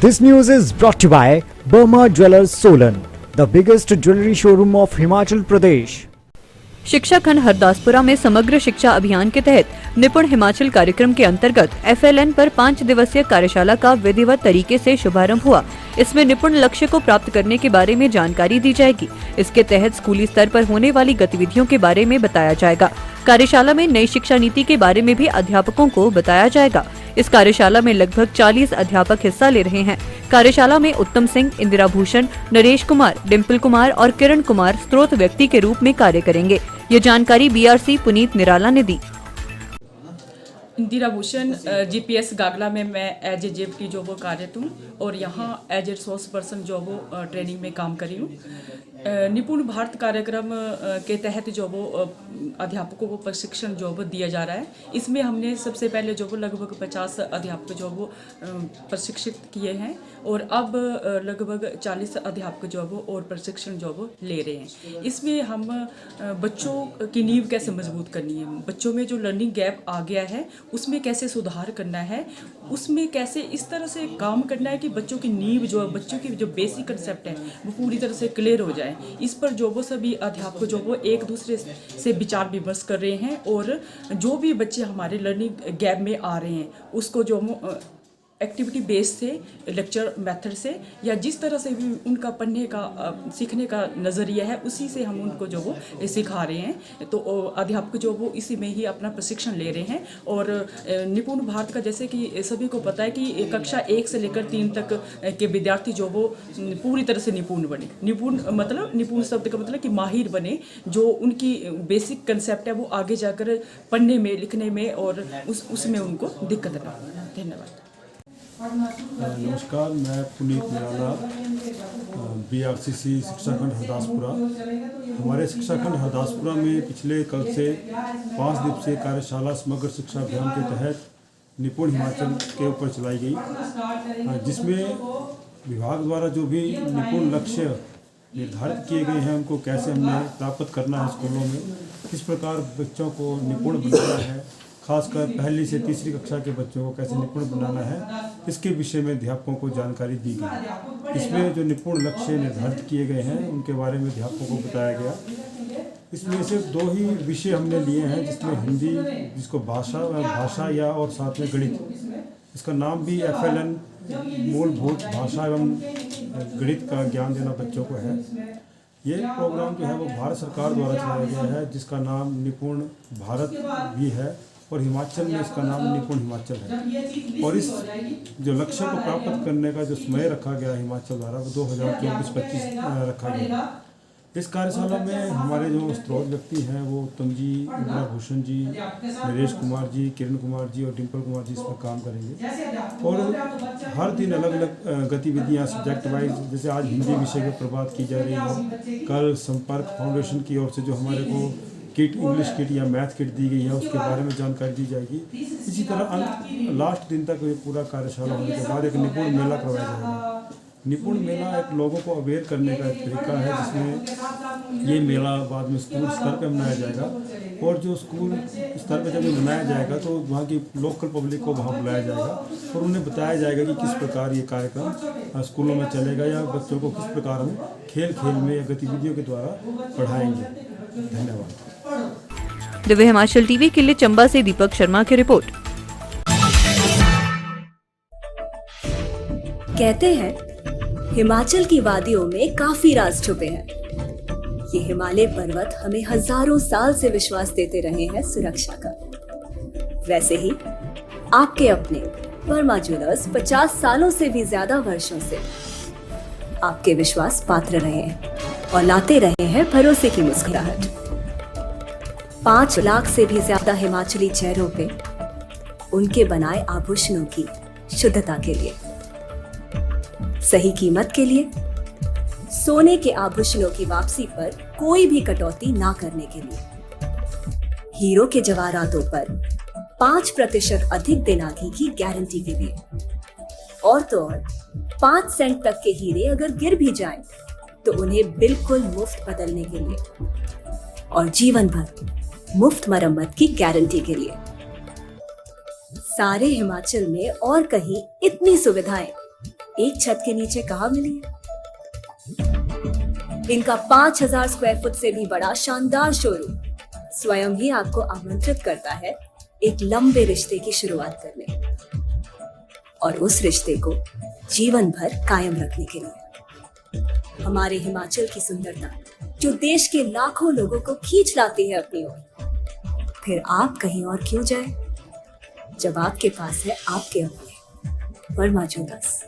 This news is brought to you by Burma Jewelers Solan, the biggest jewelry showroom of Himachal Pradesh. शिक्षा खंड हरदासपुरा में समग्र शिक्षा अभियान के तहत निपुण हिमाचल कार्यक्रम के अंतर्गत FLN पर 5 दिवसीय कार्यशाला का विधिवत तरीके से शुभारंभ हुआ। इसमें निपुण लक्ष्य को प्राप्त करने के बारे में जानकारी दी जाएगी। इसके तहत स्कूली स्तर पर होने वाली गतिविधियों के बारे में बताया जाएगा। कार्यशाला में नई शिक्षा नीति के बारे में भी अध्यापकों को बताया जाएगा। इस कार्यशाला में लगभग 40 अध्यापक हिस्सा ले रहे हैं। कार्यशाला में उत्तम सिंह, इंदिरा भूषण, नरेश कुमार, डिम्पल कुमार और किरण कुमार स्रोत व्यक्ति के रूप में कार्य करेंगे। ये जानकारी BRC पुनीत निराला ने दी। इंदिरा भूषण GPS गागला में मैं एज ए JFT जो वो कार्यरत हूँ और यहाँ एज ए रिसोर्स पर्सन जो वो ट्रेनिंग में काम करी हूँ। निपुण भारत कार्यक्रम के तहत जो वो अध्यापकों को प्रशिक्षण जो वो दिया जा रहा है। इसमें हमने सबसे पहले जो वो लगभग 50 अध्यापक जो वो प्रशिक्षित किए हैं और अब लगभग 40 अध्यापक जो वो और प्रशिक्षण जो वो ले रहे हैं। इसमें हम बच्चों की नींव कैसे मजबूत करनी है, बच्चों में जो लर्निंग गैप आ गया है उसमें कैसे सुधार करना है, उसमें कैसे इस तरह से काम करना है कि बच्चों की नींव जो बच्चों की जो बेसिक कंसेप्ट है वो पूरी तरह से क्लियर हो जाए। इस पर जो वो सभी अध्यापक जो वो एक दूसरे से विचार विमर्श कर रहे हैं और जो भी बच्चे हमारे लर्निंग गैप में आ रहे हैं उसको जो एक्टिविटी बेस से, लेक्चर मेथड से या जिस तरह से भी उनका पढ़ने का सीखने का नज़रिया है उसी से हम उनको जो वो सिखा रहे हैं। तो अध्यापक जो वो इसी में ही अपना प्रशिक्षण ले रहे हैं। और निपुण भारत का जैसे कि सभी को पता है कि कक्षा 1 से लेकर 3 तक के विद्यार्थी जो वो पूरी तरह से निपुण बने। निपुण शब्द का मतलब कि माहिर बने, जो उनकी बेसिक कंसेप्ट है वो आगे जाकर पढ़ने में, लिखने में और उसमें उनको दिक्कत ना हो। धन्यवाद। नमस्कार, मैं पुनीत निराला, BRCC शिक्षा खंड हरदासपुरा। हमारे शिक्षा खंड हरदासपुरा में पिछले कल से 5 दिवसीय कार्यशाला समग्र शिक्षा अभियान के तहत निपुण हिमाचल के ऊपर चलाई गई, जिसमें विभाग द्वारा जो भी निपुण लक्ष्य निर्धारित किए गए हैं उनको कैसे हमने प्राप्त करना है, स्कूलों में किस प्रकार बच्चों को निपुण बनाना है, खासकर पहली से तीसरी कक्षा के बच्चों को कैसे निपुण बनाना है, इसके विषय में अध्यापकों को जानकारी दी गई। इसमें जो निपुण लक्ष्य निर्धारित किए गए हैं उनके बारे में अध्यापकों को बताया गया। इसमें सिर्फ 2 ही विषय हमने लिए हैं, जिसमें हिंदी, जिसको भाषा या और साथ में गणित। इसका नाम भी FLN मूलभूत भाषा एवं गणित का ज्ञान देना बच्चों को है। ये प्रोग्राम जो है वो भारत सरकार द्वारा चलाया गया है, जिसका नाम निपुण भारत भी है और हिमाचल में इसका नाम निपुण हिमाचल है। और इस जो लक्ष्य को प्राप्त करने का जो समय रखा गया हिमाचल द्वारा वो 2024-25 रखा गया। इस कार्यशाला में हमारे जो स्रोत व्यक्ति हैं वो उत्तम जी, इंदिरा भूषण जी, नरेश कुमार जी, किरण कुमार जी और डिम्पल कुमार जी इसमें काम करेंगे। और हर दिन अलग अलग गतिविधियां सब्जेक्ट वाइज, जैसे आज हिंदी विषय पर प्रबात की जा रही है, कल संपर्क फाउंडेशन की ओर से जो हमारे को किट, इंग्लिश किट या मैथ किट दी गई है उसके बारे में जानकारी दी जाएगी। इसी तरह लास्ट दिन तक ये पूरा कार्यशाला होने के बाद एक निपुण मेला करवाया जाएगा। निपुण मेला एक लोगों को अवेयर करने का एक तरीका है, जिसमें ये मेला बाद में स्कूल स्तर पर मनाया जाएगा। और जो स्कूल स्तर पर जब ये मनाया जाएगा तो वहाँ की लोकल पब्लिक को वहाँ बुलाया जाएगा और उन्हें बताया जाएगा कि किस प्रकार ये कार्यक्रम स्कूलों में चलेगा या बच्चों को किस प्रकार हम खेल में या गतिविधियों के द्वारा पढ़ाएंगे। धन्यवाद। दिव्य हिमाचल टीवी के लिए चंबा से दीपक शर्मा की रिपोर्ट। कहते हैं हिमाचल की वादियों में काफी राज छुपे हैं। ये हिमालय पर्वत हमें हजारों साल से विश्वास देते रहे हैं सुरक्षा का। वैसे ही आपके अपने वर्मा ज्वेलर्स 50 सालों से भी ज्यादा वर्षों से आपके विश्वास पात्र रहे हैं और लाते रहे हैं भरोसे की मुस्कुराहट। 5 लाख से भी ज्यादा हिमाचली चेहरों पे उनके बनाए आभूषणों की शुद्धता के लिए, सही कीमत के लिए, सोने के आभूषणों की वापसी पर कोई भी कटौती ना करने के लिए, हीरो के जवाहरातों पर 5% अधिक दिनागी की गारंटी के लिए, और तो और 5 सेंट तक के हीरे अगर गिर भी जाएं तो उन्हें बिल्कुल मुफ्त बदलने के लिए, और जीवन भर मुफ्त मरम्मत की गारंटी के लिए। सारे हिमाचल में और कहीं इतनी सुविधाएं एक छत के नीचे कहाँ मिली है? इनका 5000 स्क्वायर फुट से भी बड़ा शानदार शोरूम स्वयं ही आपको आमंत्रित करता है एक लंबे रिश्ते की शुरुआत करने और उस रिश्ते को जीवन भर कायम रखने के लिए। हमारे हिमाचल की सुंदरता जो देश के लाखों लोगों को खींच लाती है अपनी ओर, फिर आप कहीं और क्यों जाए जब आपके पास है आपके अपने वर्मा ज्वेलर्स।